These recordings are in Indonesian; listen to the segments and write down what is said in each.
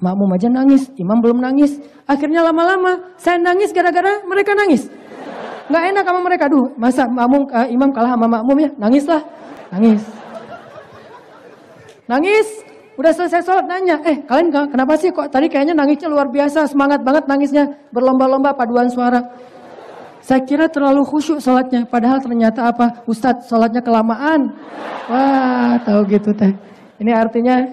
Makmum aja nangis, imam belum nangis. Akhirnya lama-lama saya nangis gara-gara mereka nangis. Nggak enak sama mereka. Duh, masa imam kalah sama makmum ya? Nangislah. Nangis. Udah selesai sholat nanya, kalian kenapa sih kok tadi kayaknya nangisnya luar biasa, semangat banget nangisnya, berlomba-lomba paduan suara. Saya kira terlalu khusyuk sholatnya, padahal ternyata apa? Ustadz sholatnya kelamaan. Wah, tahu gitu teh. Ini artinya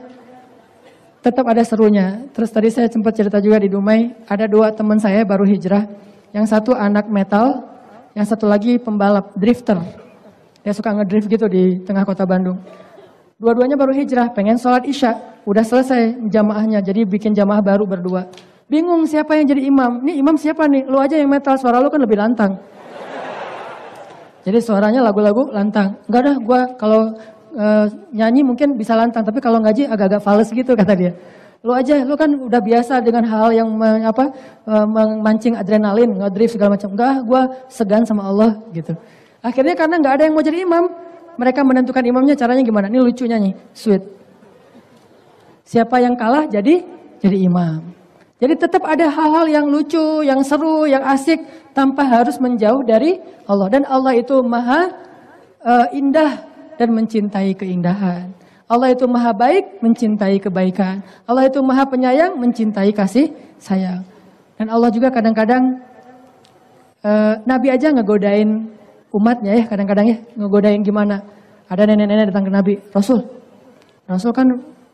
tetap ada serunya. Terus tadi saya sempat cerita juga di Dumai, ada 2 teman saya baru hijrah. Yang satu anak metal, yang satu lagi pembalap, drifter. Dia suka ngedrift gitu di tengah kota Bandung. Dua-duanya baru hijrah, pengen sholat isya. Udah selesai jamaahnya, jadi bikin jamaah baru berdua. Bingung siapa yang jadi imam. Nih imam siapa nih? Lu aja yang metal, suara lu kan lebih lantang. Jadi suaranya lagu-lagu lantang. Enggak dah, gue kalau nyanyi mungkin bisa lantang, tapi kalau ngaji agak-agak fales gitu kata dia. Lu aja, lu kan udah biasa dengan hal yang memancing adrenalin, ngedrift segala macam. Enggak, gue segan sama Allah gitu. Akhirnya karena nggak ada yang mau jadi imam, mereka menentukan imamnya caranya gimana? Ini lucunya nih, sweet. Siapa yang kalah jadi imam. Jadi tetap ada hal-hal yang lucu, yang seru, yang asik tanpa harus menjauh dari Allah. Dan Allah itu maha indah dan mencintai keindahan. Allah itu maha baik, mencintai kebaikan. Allah itu maha penyayang, mencintai kasih sayang. Dan Allah juga kadang-kadang Nabi aja ngegodain umatnya ya, kadang-kadang ya, ngegodain gimana. Ada nenek-nenek datang ke Nabi, Rasul kan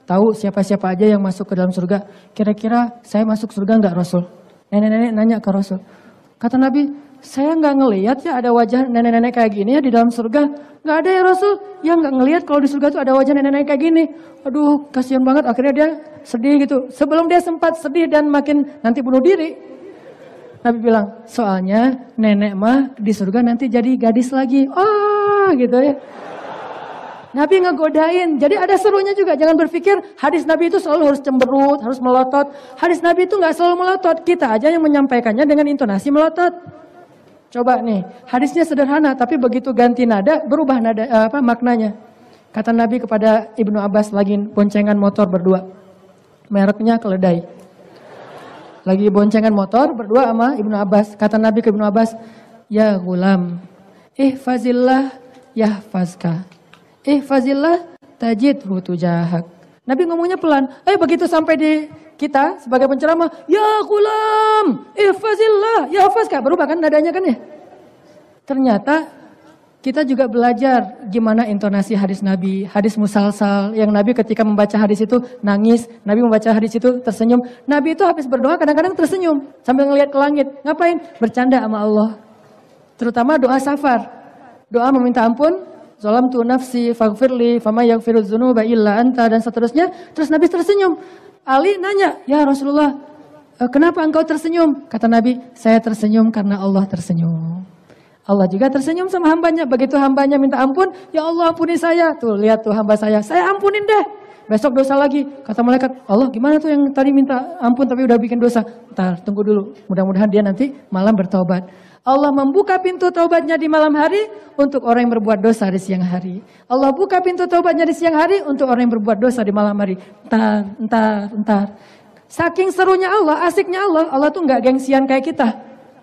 tahu siapa-siapa aja yang masuk ke dalam surga. Kira-kira saya masuk surga enggak Rasul? Nenek-nenek nanya ke Rasul. Kata Nabi, saya nggak ngelihat ya ada wajah nenek-nenek kayak gini ya di dalam surga. Nggak ada ya Rasul. Ya nggak ngelihat kalau di surga tuh ada wajah nenek-nenek kayak gini. Aduh kasihan banget, akhirnya dia sedih gitu. Sebelum dia sempat sedih dan makin nanti bunuh diri. Nabi bilang, soalnya nenek mah di surga nanti jadi gadis lagi. Gitu ya. Nabi ngegodain, jadi ada serunya juga. Jangan berpikir hadis Nabi itu selalu harus cemberut, harus melotot. Hadis Nabi itu nggak selalu melotot, kita aja yang menyampaikannya dengan intonasi melotot. Coba nih, hadisnya sederhana, tapi begitu ganti nada, berubah nada maknanya. Kata Nabi kepada Ibnu Abbas lagi boncengan motor berdua, mereknya keledai. Lagi boncengan motor berdua sama Ibnu Abbas. Kata Nabi ke Ibnu Abbas, ya gulam, ihfazillah yahfazka. Ihfazillah tajidhu tujahak. Nabi ngomongnya pelan. Begitu sampai di kita sebagai penceramah, ya gulam, ihfazillah yahfazka. Berubah kan nadanya kan ya. Ternyata kita juga belajar gimana intonasi hadis Nabi, hadis musalsal yang Nabi ketika membaca hadis itu nangis, Nabi membaca hadis itu tersenyum. Nabi itu habis berdoa kadang-kadang tersenyum sambil ngelihat ke langit. Ngapain? Bercanda sama Allah. Terutama doa safar. Doa meminta ampun, zalamtu nafsi faghfirli fama yaghfirudz dzunuba illa anta dan seterusnya. Terus Nabi tersenyum. Ali nanya, "Ya Rasulullah, kenapa engkau tersenyum?" Kata Nabi, "Saya tersenyum karena Allah tersenyum." Allah juga tersenyum sama hambanya. Begitu hambanya minta ampun, ya Allah ampuni saya. Tuh lihat tuh hamba saya ampunin deh. Besok dosa lagi. Kata malaikat, Allah gimana tuh yang tadi minta ampun tapi udah bikin dosa. Ntar tunggu dulu, mudah-mudahan dia nanti malam bertobat. Allah membuka pintu taubatnya di malam hari untuk orang yang berbuat dosa di siang hari. Allah buka pintu taubatnya di siang hari untuk orang yang berbuat dosa di malam hari. Ntar. Saking serunya Allah, asiknya Allah tuh nggak gengsian kayak kita.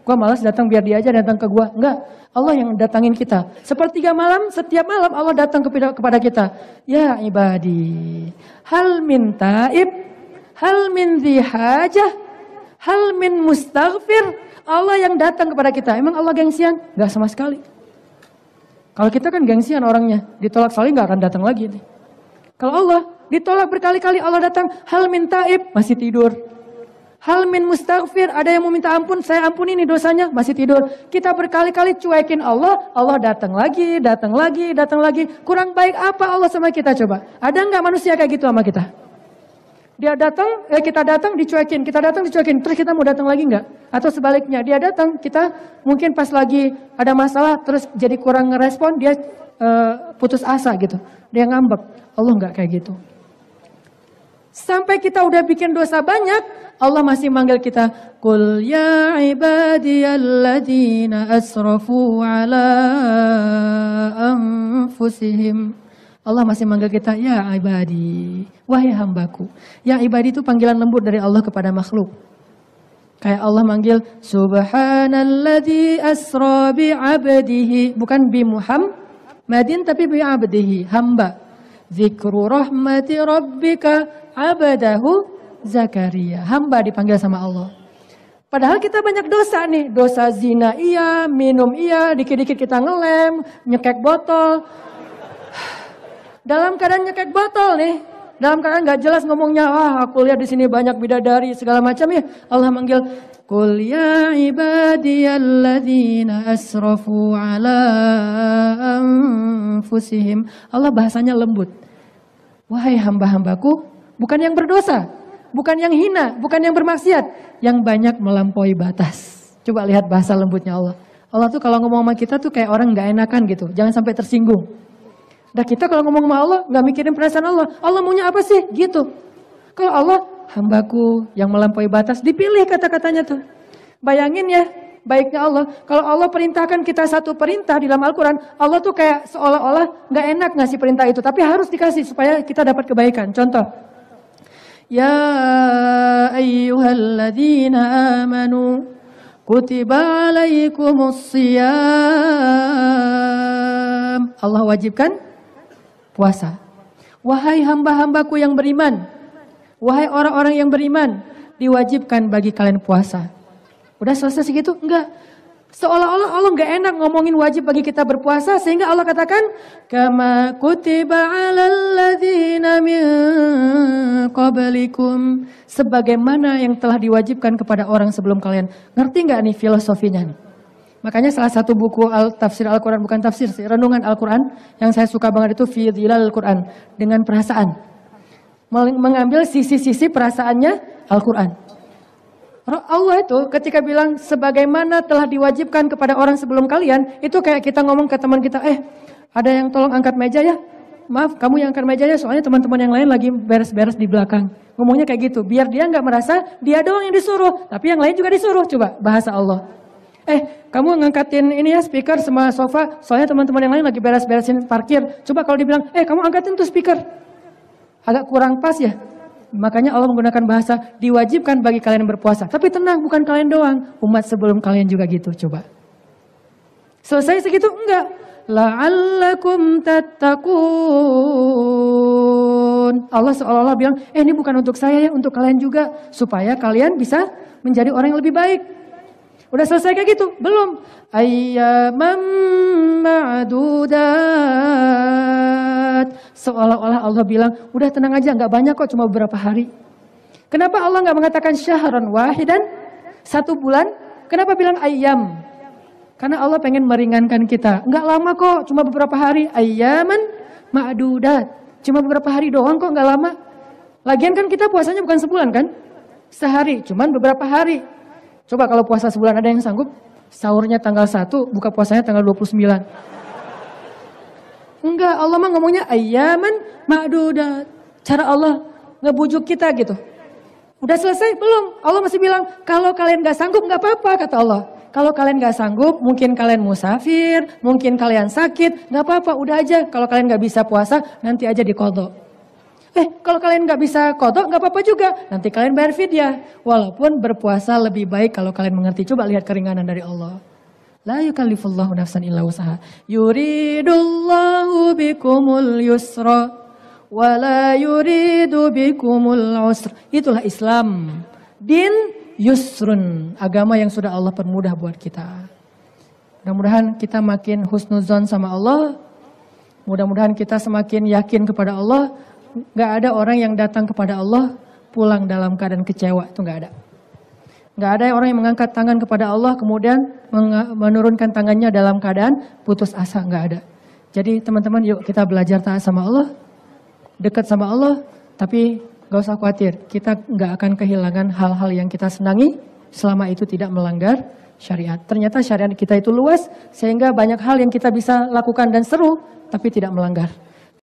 Gua malas datang biar dia aja datang ke gua. Enggak, Allah yang datangin kita. Sepertiga malam, setiap malam Allah datang kepada kita. Ya ibadi, hal min taib, hal min dzihajah, hal min mustaghfir. Allah yang datang kepada kita. Emang Allah gengsian? Enggak sama sekali. Kalau kita kan gengsian orangnya, ditolak sekali enggak akan datang lagi nih. Kalau Allah ditolak berkali-kali, Allah datang, hal min taib, masih tidur. Hal min mustaghfir, ada yang mau minta ampun, saya ampuni nih dosanya, masih tidur. Kita berkali-kali cuekin Allah, Allah datang lagi. Kurang baik apa Allah sama kita coba? Ada nggak manusia kayak gitu sama kita? Dia datang, kita datang dicuekin, terus kita mau datang lagi nggak? Atau sebaliknya, dia datang, kita mungkin pas lagi ada masalah, terus jadi kurang ngerespon, dia putus asa gitu. Dia ngambek, Allah nggak kayak gitu. Sampai kita udah bikin dosa banyak, Allah masih manggil kita, Qul ya ibadiyalladzina asrafu ala anfusihim Allah masih manggil kita, ya ibadi, wahai hambaku. Ya ibadi itu panggilan lembut dari Allah kepada makhluk. Kayak Allah manggil, subhanalladzi asra bi'abdihi. Bukan bi Muhammadin, tapi bi abdihi, hamba. Zikru rahmati rabbika abadahu Zakaria. Hamba dipanggil sama Allah. Padahal kita banyak dosa nih. Dosa zina iya, minum iya, dikit-dikit kita ngelem, nyekek botol. Dalam keadaan nyekek botol nih, dalam keadaan nggak jelas ngomongnya, aku lihat di sini banyak bidadari segala macam ya. Allah manggil, qul ya ibadiyalladzina asrafu ala anfusihim. Allah bahasanya lembut. Wahai hamba-hambaku, bukan yang berdosa, bukan yang hina, bukan yang bermaksiat, yang banyak melampaui batas. Coba lihat bahasa lembutnya Allah. Allah tuh kalau ngomong sama kita tuh kayak orang nggak enakan gitu, jangan sampai tersinggung. Nah kita kalau ngomong sama Allah, nggak mikirin perasaan Allah. Allah maunya apa sih? Gitu. Kalau Allah, hambaku yang melampaui batas, dipilih kata-katanya tuh. Bayangin ya, baiknya Allah. Kalau Allah perintahkan kita satu perintah di dalam Al-Quran, Allah tuh kayak seolah-olah nggak enak ngasih perintah itu. Tapi harus dikasih supaya kita dapat kebaikan. Contoh. Ya ayyuhalladzina amanu, kutiba alaikumusiyam. Allah wajibkan puasa. Wahai hamba-hambaku yang beriman, wahai orang-orang yang beriman, diwajibkan bagi kalian puasa. Udah selesai segitu? Enggak. Seolah-olah Allah enggak enak ngomongin wajib bagi kita berpuasa, sehingga Allah katakan, kama kutiba alal ladzina min qablikum, sebagaimana yang telah diwajibkan kepada orang sebelum kalian. Ngerti enggak nih filosofinya nih? Makanya salah satu buku tafsir Al-Quran, bukan tafsir sih, renungan Al-Quran yang saya suka banget itu Fi Dhilal Al-Quran, dengan perasaan. Mengambil sisi-sisi perasaannya Al-Quran. Allah itu ketika bilang sebagaimana telah diwajibkan kepada orang sebelum kalian, itu kayak kita ngomong ke teman kita, ada yang tolong angkat meja ya? Maaf, kamu yang angkat meja ya, soalnya teman-teman yang lain lagi beres-beres di belakang. Ngomongnya kayak gitu, biar dia nggak merasa dia doang yang disuruh, tapi yang lain juga disuruh. Coba bahasa Allah. Kamu ngangkatin ini ya speaker sama sofa, soalnya teman-teman yang lain lagi beres-beresin parkir. Coba kalau dibilang, kamu angkatin tuh speaker. Agak kurang pas ya. Makanya Allah menggunakan bahasa, diwajibkan bagi kalian yang berpuasa. Tapi tenang, bukan kalian doang. Umat sebelum kalian juga gitu, coba. Selesai segitu? Enggak. La'allakum tattaqun. Allah seolah-olah bilang, ini bukan untuk saya ya, untuk kalian juga. Supaya kalian bisa menjadi orang yang lebih baik. Udah selesai kayak gitu? Belum. Ayyamam ma'dudat. Seolah-olah Allah bilang, udah tenang aja, gak banyak kok, cuma beberapa hari. Kenapa Allah gak mengatakan syahran wahidan, 1 bulan? Kenapa bilang ayyam? Karena Allah pengen meringankan kita. Gak lama kok, cuma beberapa hari. Ayyaman ma'dudat. Cuma beberapa hari doang kok, gak lama. Lagian kan kita puasanya bukan sebulan kan? Sehari, cuman beberapa hari. Coba kalau puasa sebulan ada yang sanggup, sahurnya tanggal 1, buka puasanya tanggal 29. Enggak, Allah mah ngomongnya ayyaman ma'dudat. Cara Allah ngebujuk kita gitu. Udah selesai? Belum. Allah masih bilang, kalau kalian gak sanggup gak apa-apa kata Allah. Kalau kalian gak sanggup, mungkin kalian musafir, mungkin kalian sakit, gak apa-apa, udah aja. Kalau kalian gak bisa puasa, nanti aja diqadha. Kalau kalian gak bisa qadha, gak apa-apa juga. Nanti kalian bayar fidyah. Walaupun berpuasa lebih baik kalau kalian mengerti. Coba lihat keringanan dari Allah. La yukallifullahu nafsan illa usaha. Yuridullahu bikumul yusra. Wa la yuridu bikumul usra. Itulah Islam. Din yusrun. Agama yang sudah Allah permudah buat kita. Mudah-mudahan kita makin husnuzon sama Allah. Mudah-mudahan kita semakin yakin kepada Allah. Gak ada orang yang datang kepada Allah pulang dalam keadaan kecewa, itu gak ada. Gak ada orang yang mengangkat tangan kepada Allah kemudian menurunkan tangannya dalam keadaan putus asa, gak ada. Jadi teman-teman yuk kita belajar taat sama Allah, dekat sama Allah, tapi gak usah khawatir, kita gak akan kehilangan hal-hal yang kita senangi selama itu tidak melanggar syariat. Ternyata syariat kita itu luas sehingga banyak hal yang kita bisa lakukan dan seru tapi tidak melanggar.